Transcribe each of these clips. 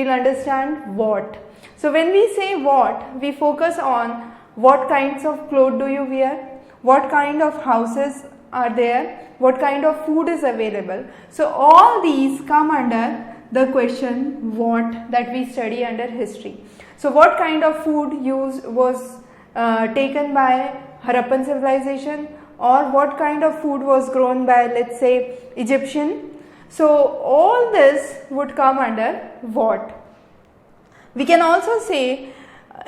we'll understand what. So when we say what, we focus on what kinds of clothes do you wear, what kind of houses are there, what kind of food is available. So all these come under the question what that we study under history. So what kind of food was taken by Harappan civilization, or what kind of food was grown by, let's say, Egyptian. So all this would come under what. We can also say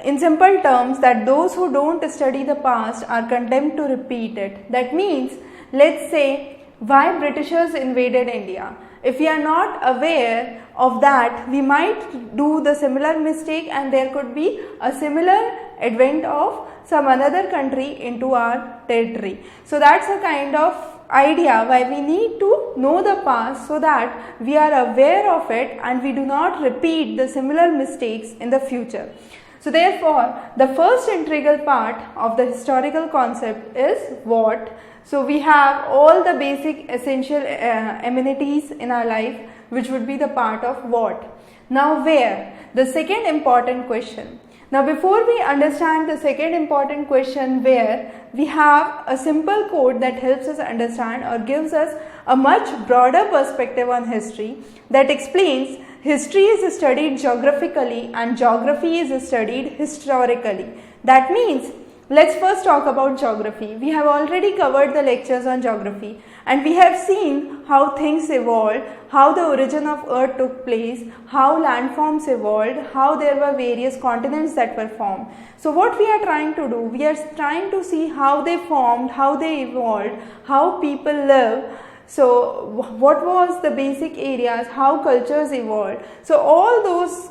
in simple terms that those who don't study the past are condemned to repeat it. That means, let's say, why Britishers invaded India. If we are not aware of that, we might do the similar mistake and there could be a similar advent of some another country into our territory. So that's a kind of idea why we need to know the past so that we are aware of it and we do not repeat the similar mistakes in the future. So therefore, the first integral part of the historical concept is what. So we have all the basic essential amenities in our life which would be the part of what. Now where? The second important question. Now before we understand the second important question where, we have a simple code that helps us understand or gives us a much broader perspective on history that explains history is studied geographically and geography is studied historically. That means, let's first talk about geography. We have already covered the lectures on geography and we have seen how things evolved, how the origin of earth took place, how landforms evolved, how there were various continents that were formed. So what we are trying to do, we are trying to see how they formed, how they evolved, how people live. So what was the basic areas, how cultures evolved. So all those,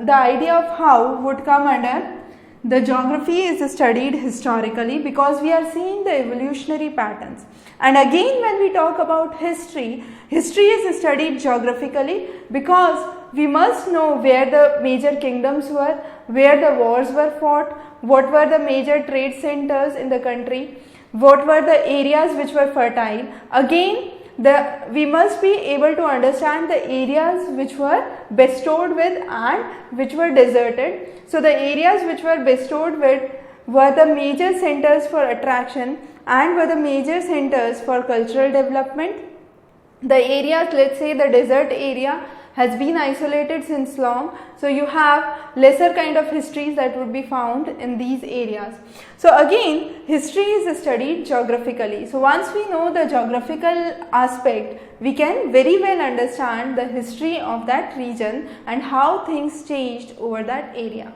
the idea of how would come under the geography is studied historically because we are seeing the evolutionary patterns. And again when we talk about history, history is studied geographically because we must know where the major kingdoms were, where the wars were fought, what were the major trade centers in the country, what were the areas which were fertile. Again, we must be able to understand the areas which were bestowed with and which were deserted. So the areas which were bestowed with were the major centers for attraction and were the major centers for cultural development. The areas, let's say the desert area, has been isolated since long, so you have lesser kind of histories that would be found in these areas. So again, history is studied geographically. So once we know the geographical aspect, we can very well understand the history of that region and how things changed over that area.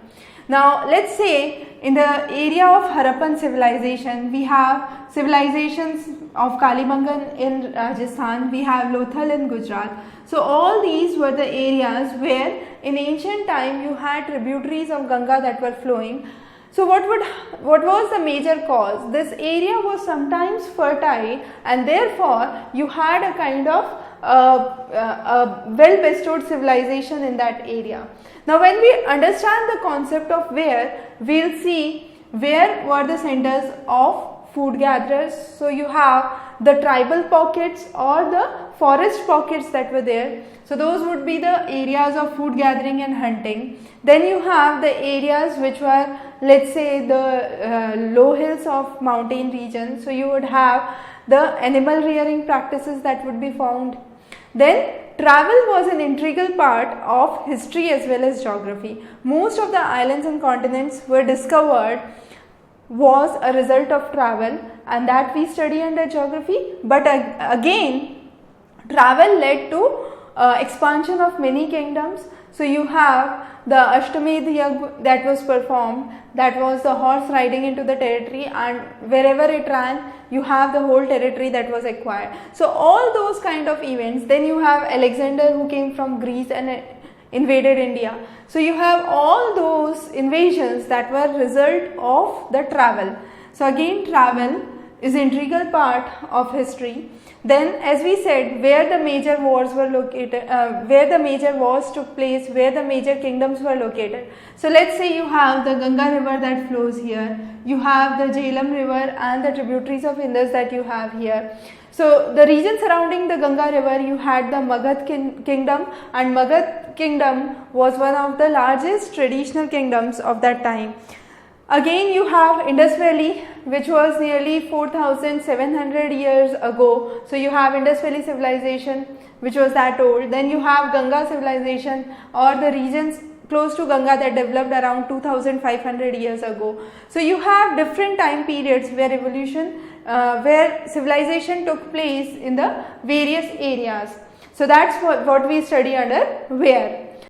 Now let's say in the area of Harappan civilization, we have civilizations of Kalibangan in Rajasthan, we have Lothal in Gujarat. So all these were the areas where in ancient time you had tributaries of Ganga that were flowing. So what was the major cause? This area was sometimes fertile and therefore you had a kind of a well bestowed civilization in that area. Now when we understand the concept of where, we will see where were the centers of food gatherers. So you have the tribal pockets or the forest pockets that were there. So those would be the areas of food gathering and hunting. Then you have the areas which were, let's say, the low hills of mountain regions. So you would have the animal rearing practices that would be found. Then travel was an integral part of history as well as geography. Most of the islands and continents were discovered was a result of travel and that we study under geography. But again, travel led to expansion of many kingdoms. So you have the Ashtamedh Yagna that was performed, that was the horse riding into the territory, and wherever it ran, you have the whole territory that was acquired. So all those kind of events. Then you have Alexander who came from Greece and invaded India. So you have all those invasions that were result of the travel. So again, travel is integral part of history. Then as we said, where the major wars were located, where the major wars took place, where the major kingdoms were located. So let's say you have the Ganga river that flows here, you have the Jhelum river and the tributaries of Indus that you have here. So the region surrounding the Ganga river, you had the Magad kingdom, and Magad kingdom was one of the largest traditional kingdoms of that time. Again you have Indus Valley, which was nearly 4,700 years ago. So you have Indus Valley civilization, which was that old. Then you have Ganga civilization, or the regions close to Ganga that developed around 2,500 years ago. So you have different time periods where where civilization took place in the various areas. So that's what we study under where.